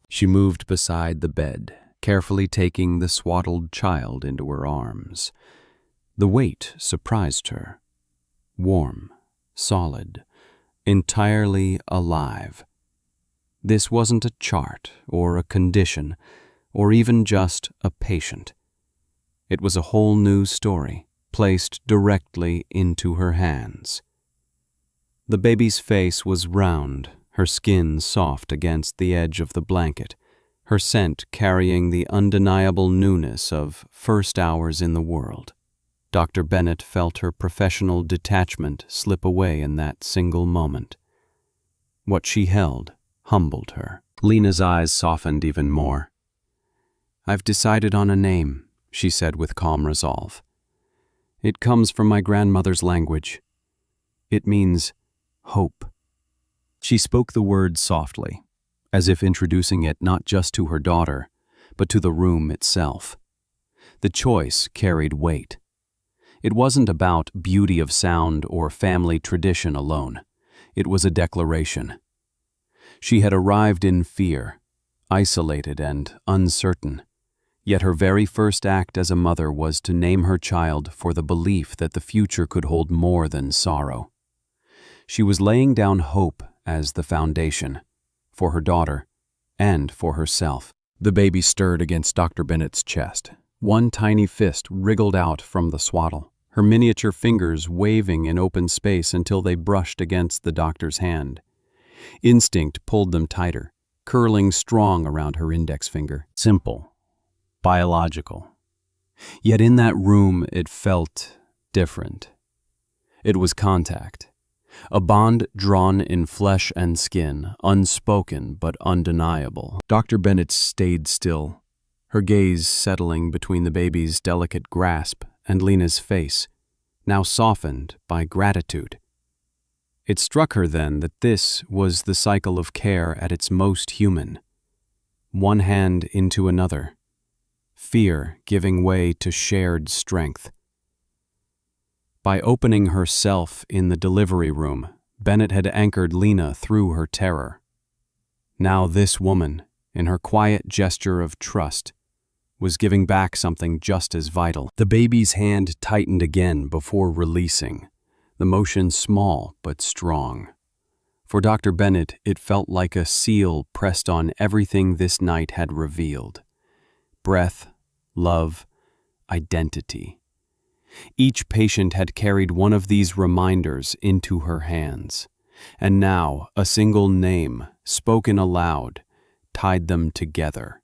She moved beside the bed, carefully taking the swaddled child into her arms. The weight surprised her. Warm, solid, entirely alive. This wasn't a chart or a condition, or even just a patient. It was a whole new story, placed directly into her hands. The baby's face was round, her skin soft against the edge of the blanket, her scent carrying the undeniable newness of first hours in the world. Dr. Bennett felt her professional detachment slip away in that single moment. What she held humbled her. Lena's eyes softened even more. "I've decided on a name," she said with calm resolve. "It comes from my grandmother's language. It means hope." She spoke the word softly, as if introducing it not just to her daughter, but to the room itself. The choice carried weight. It wasn't about beauty of sound or family tradition alone. It was a declaration. She had arrived in fear, isolated and uncertain. Yet her very first act as a mother was to name her child for the belief that the future could hold more than sorrow. She was laying down hope as the foundation, for her daughter and for herself. The baby stirred against Dr. Bennett's chest. One tiny fist wriggled out from the swaddle, her miniature fingers waving in open space until they brushed against the doctor's hand. Instinct pulled them tighter, curling strong around her index finger. Simple, biological. Yet in that room it felt different. It was contact. A bond drawn in flesh and skin, unspoken but undeniable. Dr. Bennett stayed still, her gaze settling between the baby's delicate grasp and Lena's face, now softened by gratitude. It struck her then that this was the cycle of care at its most human. One hand into another, fear giving way to shared strength. By opening herself in the delivery room, Bennett had anchored Lena through her terror. Now this woman, in her quiet gesture of trust, was giving back something just as vital. The baby's hand tightened again before releasing, the motion small but strong. For Dr. Bennett, it felt like a seal pressed on everything this night had revealed. Breath, love, identity. Each patient had carried one of these reminders into her hands, and now a single name, spoken aloud, tied them together.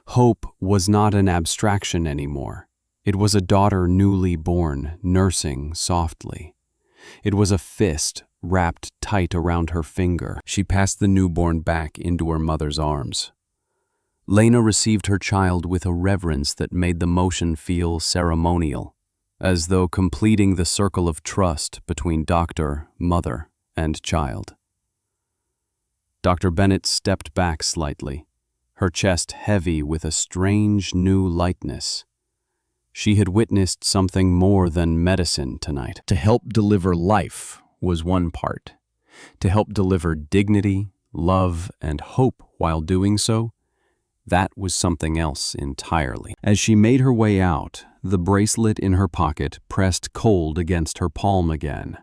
Hope was not an abstraction anymore. It was a daughter newly born, nursing softly. It was a fist wrapped tight around her finger. She passed the newborn back into her mother's arms. Lena received her child with a reverence that made the motion feel ceremonial, as though completing the circle of trust between doctor, mother, and child. Dr. Bennett stepped back slightly, her chest heavy with a strange new lightness. She had witnessed something more than medicine tonight. To help deliver life was one part. To help deliver dignity, love, and hope while doing so, that was something else entirely. As she made her way out, the bracelet in her pocket pressed cold against her palm again,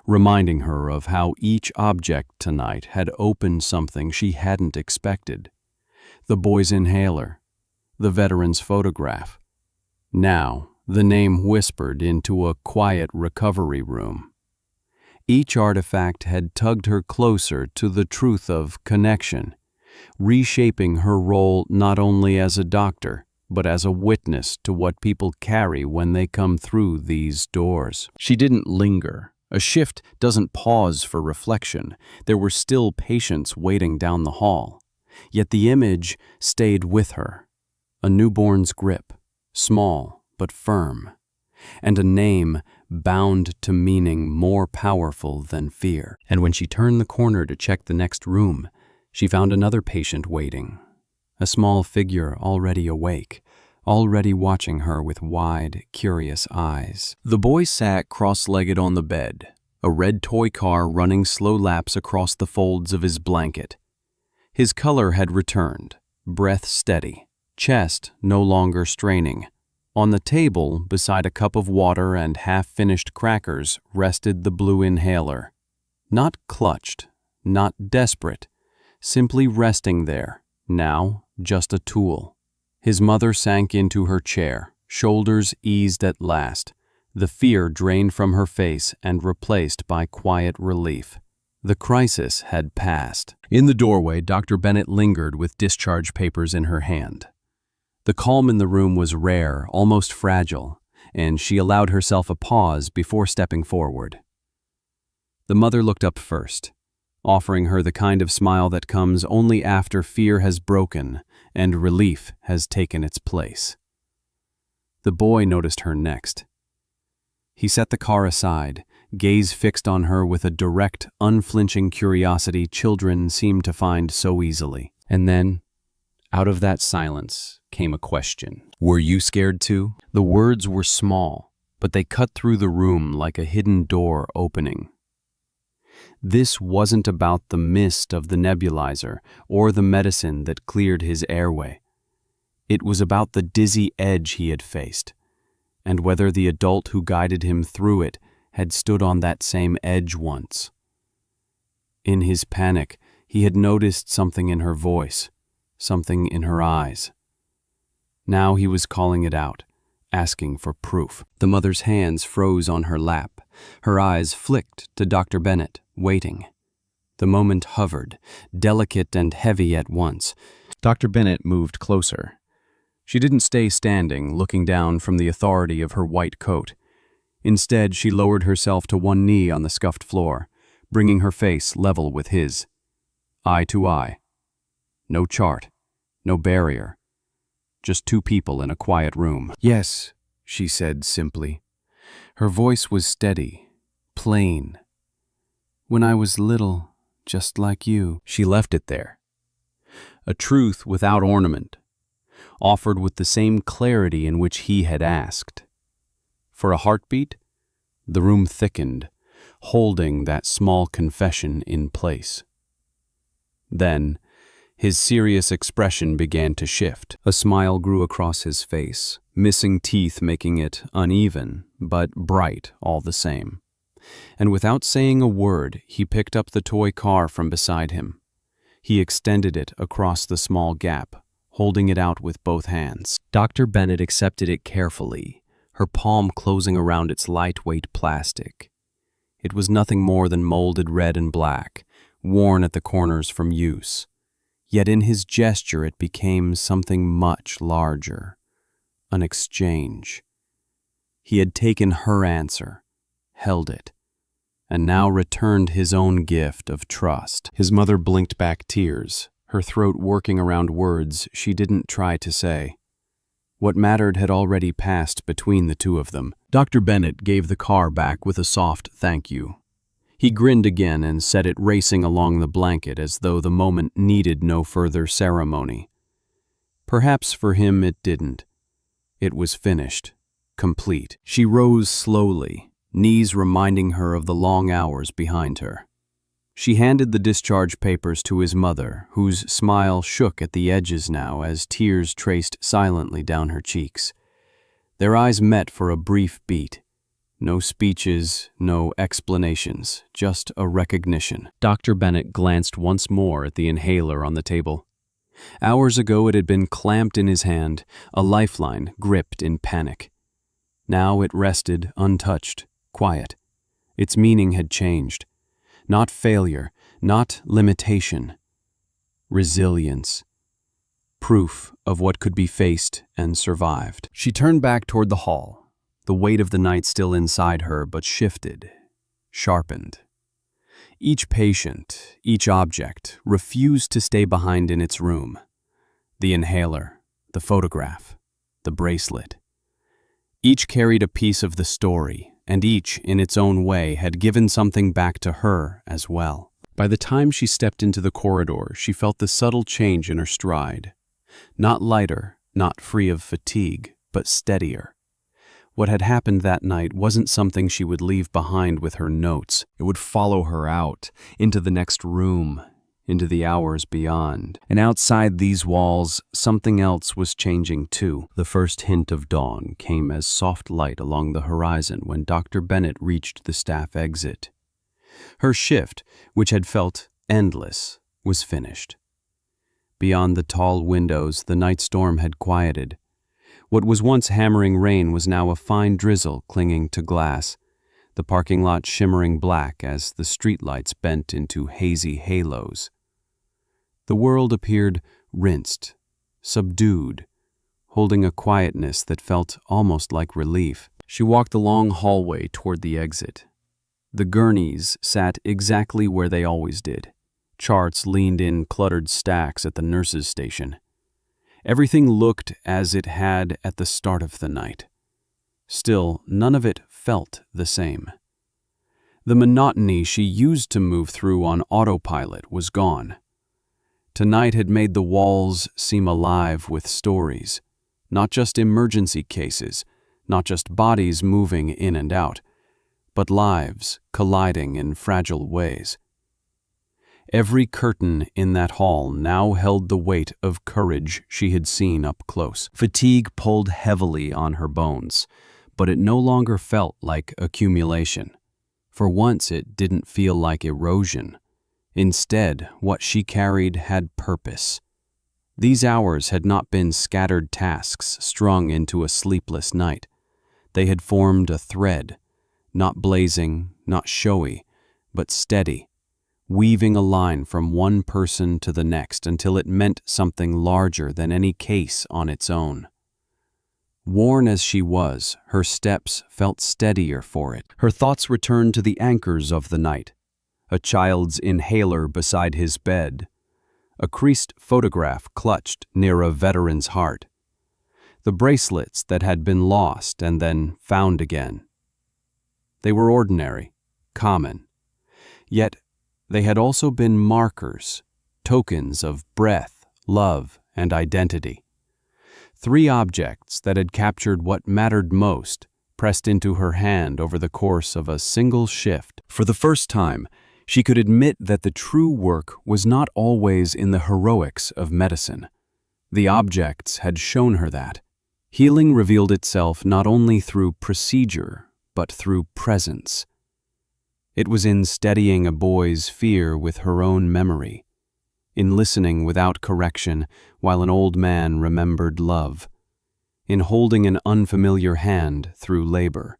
reminding her of how each object tonight had opened something she hadn't expected. The boy's inhaler, the veteran's photograph. Now, the name whispered into a quiet recovery room. Each artifact had tugged her closer to the truth of connection, reshaping her role not only as a doctor, but as a witness to what people carry when they come through these doors. She didn't linger. A shift doesn't pause for reflection. There were still patients waiting down the hall. Yet the image stayed with her. A newborn's grip, small but firm, and a name bound to meaning more powerful than fear. And when she turned the corner to check the next room, she found another patient waiting, a small figure already awake, already watching her with wide, curious eyes. The boy sat cross-legged on the bed, a red toy car running slow laps across the folds of his blanket. His color had returned, breath steady, chest no longer straining. On the table, beside a cup of water and half-finished crackers, rested the blue inhaler. Not clutched, not desperate, simply resting there, now just a tool. His mother sank into her chair, shoulders eased at last, the fear drained from her face and replaced by quiet relief. The crisis had passed. In the doorway, Dr. Bennett lingered with discharge papers in her hand. The calm in the room was rare, almost fragile, and she allowed herself a pause before stepping forward. The mother looked up first, offering her the kind of smile that comes only after fear has broken and relief has taken its place. The boy noticed her next. He set the car aside, gaze fixed on her with a direct, unflinching curiosity children seem to find so easily. And then, out of that silence, came a question. "Were you scared too?" The words were small, but they cut through the room like a hidden door opening. This wasn't about the mist of the nebulizer or the medicine that cleared his airway. It was about the dizzy edge he had faced, and whether the adult who guided him through it had stood on that same edge once. In his panic, he had noticed something in her voice, something in her eyes. Now he was calling it out, asking for proof. The mother's hands froze on her lap. Her eyes flicked to Dr. Bennett, waiting. The moment hovered, delicate and heavy at once. Dr. Bennett moved closer. She didn't stay standing, looking down from the authority of her white coat. Instead, she lowered herself to one knee on the scuffed floor, bringing her face level with his. Eye to eye. No chart, no barrier. Just two people in a quiet room. "Yes," she said simply. Her voice was steady, plain. "When I was little, just like you." She left it there. A truth without ornament, offered with the same clarity in which he had asked. For a heartbeat, the room thickened, holding that small confession in place. Then, his serious expression began to shift. A smile grew across his face, missing teeth making it uneven, but bright all the same. And without saying a word, he picked up the toy car from beside him. He extended it across the small gap, holding it out with both hands. Dr. Bennett accepted it carefully, her palm closing around its lightweight plastic. It was nothing more than molded red and black, worn at the corners from use. Yet in his gesture it became something much larger, an exchange. He had taken her answer, held it, and now returned his own gift of trust. His mother blinked back tears, her throat working around words she didn't try to say. What mattered had already passed between the two of them. Dr. Bennett gave the car back with a soft thank you. He grinned again and set it racing along the blanket as though the moment needed no further ceremony. Perhaps for him it didn't. It was finished, complete. She rose slowly, knees reminding her of the long hours behind her. She handed the discharge papers to his mother, whose smile shook at the edges now as tears traced silently down her cheeks. Their eyes met for a brief beat. No speeches, no explanations, just a recognition. Dr. Bennett glanced once more at the inhaler on the table. Hours ago it had been clamped in his hand, a lifeline gripped in panic. Now it rested untouched, quiet. Its meaning had changed. Not failure, not limitation. Resilience. Proof of what could be faced and survived. She turned back toward the hall. The weight of the night still inside her, but shifted, sharpened. Each patient, each object, refused to stay behind in its room. The inhaler, the photograph, the bracelet. Each carried a piece of the story, and each, in its own way, had given something back to her as well. By the time she stepped into the corridor, she felt the subtle change in her stride. Not lighter, not free of fatigue, but steadier. What had happened that night wasn't something she would leave behind with her notes. It would follow her out, into the next room, into the hours beyond. And outside these walls, something else was changing too. The first hint of dawn came as soft light along the horizon when Dr. Bennett reached the staff exit. Her shift, which had felt endless, was finished. Beyond the tall windows, the night storm had quieted. What was once hammering rain was now a fine drizzle clinging to glass, the parking lot shimmering black as the streetlights bent into hazy halos. The world appeared rinsed, subdued, holding a quietness that felt almost like relief. She walked the long hallway toward the exit. The gurneys sat exactly where they always did. Charts leaned in cluttered stacks at the nurse's station. Everything looked as it had at the start of the night. Still, none of it felt the same. The monotony she used to move through on autopilot was gone. Tonight had made the walls seem alive with stories, not just emergency cases, not just bodies moving in and out, but lives colliding in fragile ways. Every curtain in that hall now held the weight of courage she had seen up close. Fatigue pulled heavily on her bones, but it no longer felt like accumulation. For once it didn't feel like erosion. Instead, what she carried had purpose. These hours had not been scattered tasks strung into a sleepless night. They had formed a thread, not blazing, not showy, but steady, weaving a line from one person to the next until it meant something larger than any case on its own. Worn as she was, her steps felt steadier for it. Her thoughts returned to the anchors of the night. A child's inhaler beside his bed. A creased photograph clutched near a veteran's heart. The bracelets that had been lost and then found again. They were ordinary, common. Yet they had also been markers, tokens of breath, love, and identity. 3 objects that had captured what mattered most, pressed into her hand over the course of a single shift. For the first time, she could admit that the true work was not always in the heroics of medicine. The objects had shown her that. Healing revealed itself not only through procedure, but through presence. It was in steadying a boy's fear with her own memory, in listening without correction while an old man remembered love, in holding an unfamiliar hand through labor.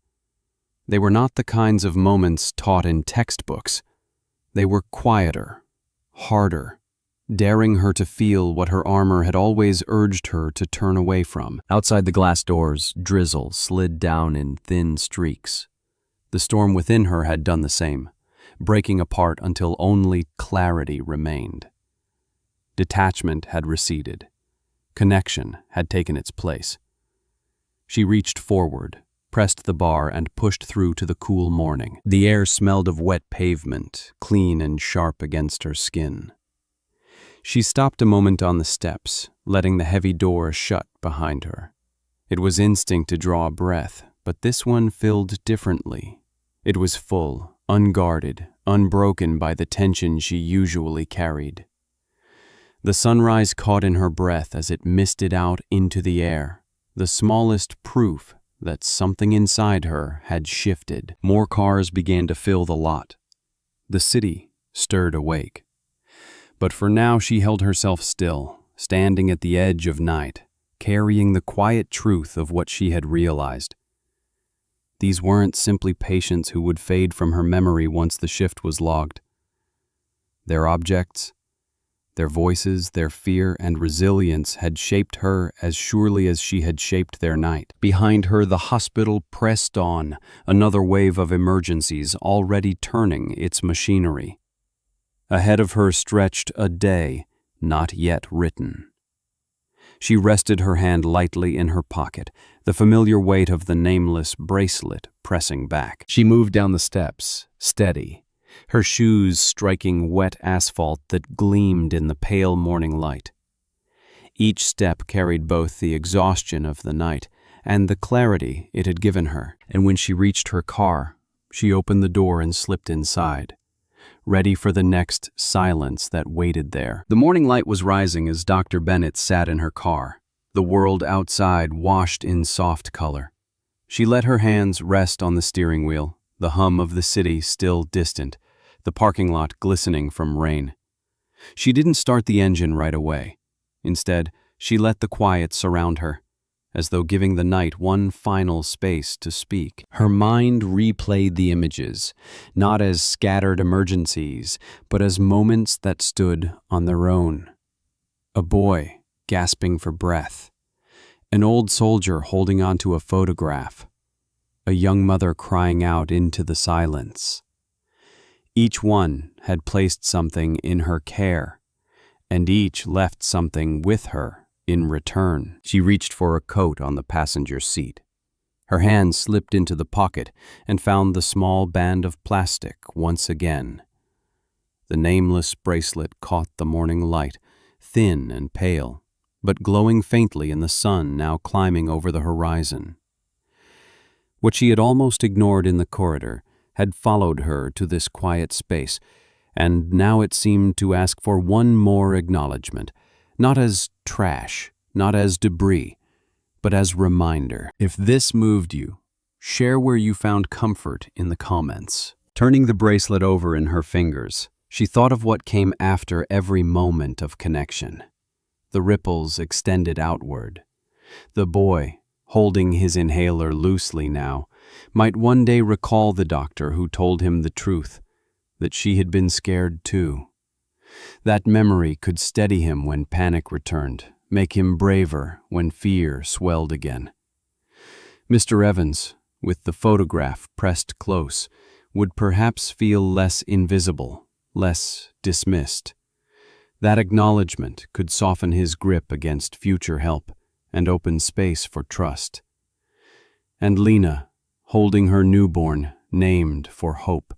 They were not the kinds of moments taught in textbooks. They were quieter, harder, daring her to feel what her armor had always urged her to turn away from. Outside the glass doors, drizzle slid down in thin streaks. The storm within her had done the same, breaking apart until only clarity remained. Detachment had receded. Connection had taken its place. She reached forward, pressed the bar, and pushed through to the cool morning. The air smelled of wet pavement, clean and sharp against her skin. She stopped a moment on the steps, letting the heavy door shut behind her. It was instinct to draw a breath, but this one filled differently. It was full, unguarded, unbroken by the tension she usually carried. The sunrise caught in her breath as it misted out into the air, the smallest proof that something inside her had shifted. More cars began to fill the lot. The city stirred awake. But for now she held herself still, standing at the edge of night, carrying the quiet truth of what she had realized. These weren't simply patients who would fade from her memory once the shift was logged. Their objects, their voices, their fear and resilience had shaped her as surely as she had shaped their night. Behind her, the hospital pressed on, another wave of emergencies already turning its machinery. Ahead of her stretched a day not yet written. She rested her hand lightly in her pocket, the familiar weight of the nameless bracelet pressing back. She moved down the steps, steady, her shoes striking wet asphalt that gleamed in the pale morning light. Each step carried both the exhaustion of the night and the clarity it had given her, and when she reached her car, she opened the door and slipped inside, ready for the next silence that waited there. The morning light was rising as Dr. Bennett sat in her car, the world outside washed in soft color. She let her hands rest on the steering wheel, the hum of the city still distant, the parking lot glistening from rain. She didn't start the engine right away. Instead, she let the quiet surround her, as though giving the night one final space to speak. Her mind replayed the images, not as scattered emergencies, but as moments that stood on their own. A boy gasping for breath, an old soldier holding onto a photograph, a young mother crying out into the silence. Each one had placed something in her care, and each left something with her in return. She reached for a coat on the passenger seat. Her hand slipped into the pocket and found the small band of plastic once again. The nameless bracelet caught the morning light, thin and pale, but glowing faintly in the sun now climbing over the horizon. What she had almost ignored in the corridor had followed her to this quiet space, and now it seemed to ask for one more acknowledgement, not as trash, not as debris, but as reminder. If this moved you, share where you found comfort in the comments. Turning the bracelet over in her fingers, she thought of what came after every moment of connection. The ripples extended outward. The boy, holding his inhaler loosely now, might one day recall the doctor who told him the truth, that she had been scared too. That memory could steady him when panic returned, make him braver when fear swelled again. Mr. Evans, with the photograph pressed close, would perhaps feel less invisible, less dismissed. That acknowledgement could soften his grip against future help and open space for trust. And Lena, holding her newborn, named for hope,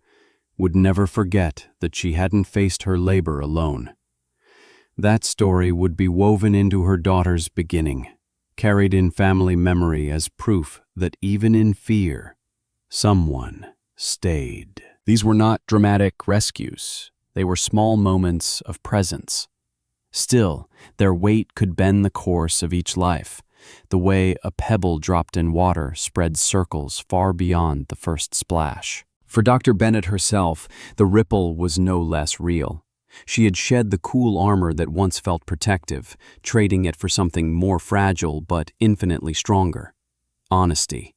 would never forget that she hadn't faced her labor alone. That story would be woven into her daughter's beginning, carried in family memory as proof that even in fear, someone stayed. These were not dramatic rescues. They were small moments of presence. Still, their weight could bend the course of each life, the way a pebble dropped in water spreads circles far beyond the first splash. For Dr. Bennett herself, the ripple was no less real. She had shed the cool armor that once felt protective, trading it for something more fragile but infinitely stronger: honesty.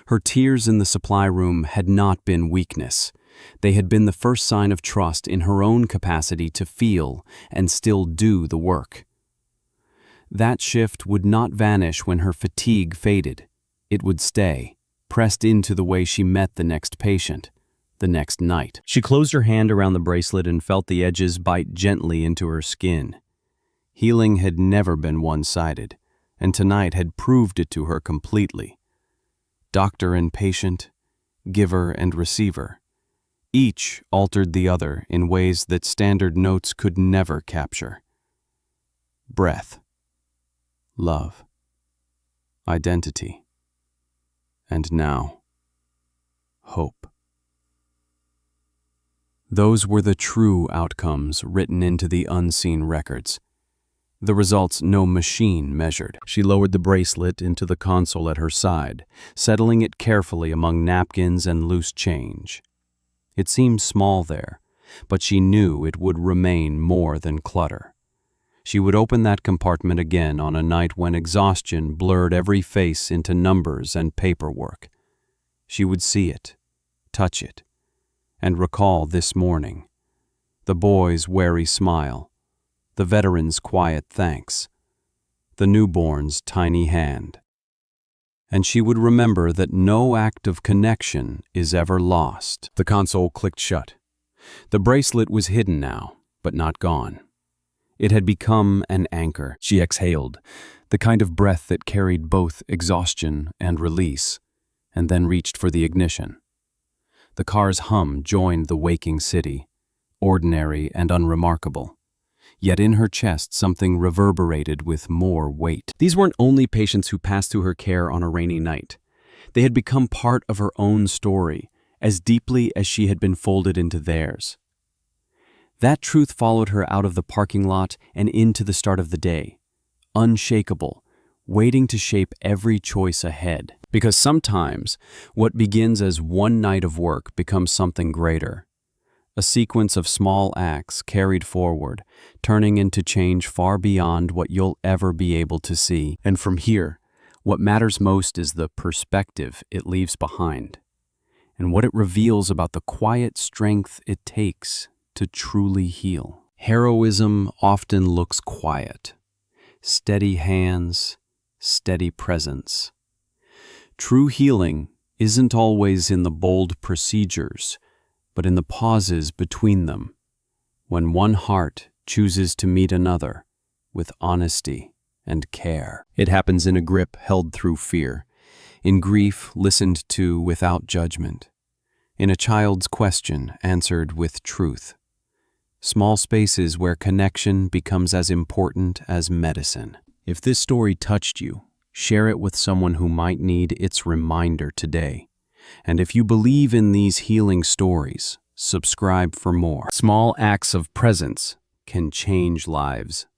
Her tears in the supply room had not been weakness. They had been the first sign of trust in her own capacity to feel and still do the work. That shift would not vanish when her fatigue faded. It would stay, pressed into the way she met the next patient, the next night. She closed her hand around the bracelet and felt the edges bite gently into her skin. Healing had never been one-sided, and tonight had proved it to her completely. Doctor and patient, giver and receiver, each altered the other in ways that standard notes could never capture. Breath, love, identity, and now, hope. Those were the true outcomes written into the unseen records. The results no machine measured. She lowered the bracelet into the console at her side, settling it carefully among napkins and loose change. It seemed small there, but she knew it would remain more than clutter. She would open that compartment again on a night when exhaustion blurred every face into numbers and paperwork. She would see it, touch it, and recall this morning: the boy's wary smile, the veteran's quiet thanks, the newborn's tiny hand. And she would remember that no act of connection is ever lost. The console clicked shut. The bracelet was hidden now, but not gone. It had become an anchor. She exhaled, the kind of breath that carried both exhaustion and release, and then reached for the ignition. The car's hum joined the waking city, ordinary and unremarkable. Yet in her chest something reverberated with more weight. These weren't only patients who passed through her care on a rainy night. They had become part of her own story, as deeply as she had been folded into theirs. That truth followed her out of the parking lot and into the start of the day, unshakable, waiting to shape every choice ahead. Because sometimes what begins as one night of work becomes something greater. A sequence of small acts carried forward, turning into change far beyond what you'll ever be able to see. And from here, what matters most is the perspective it leaves behind, and what it reveals about the quiet strength it takes to truly heal. Heroism often looks quiet. Steady hands, steady presence. True healing isn't always in the bold procedures, but in the pauses between them, when one heart chooses to meet another with honesty and care. It happens in a grip held through fear, in grief listened to without judgment, in a child's question answered with truth. Small spaces where connection becomes as important as medicine. If this story touched you, share it with someone who might need its reminder today. And if you believe in these healing stories, subscribe for more. Small acts of presence can change lives.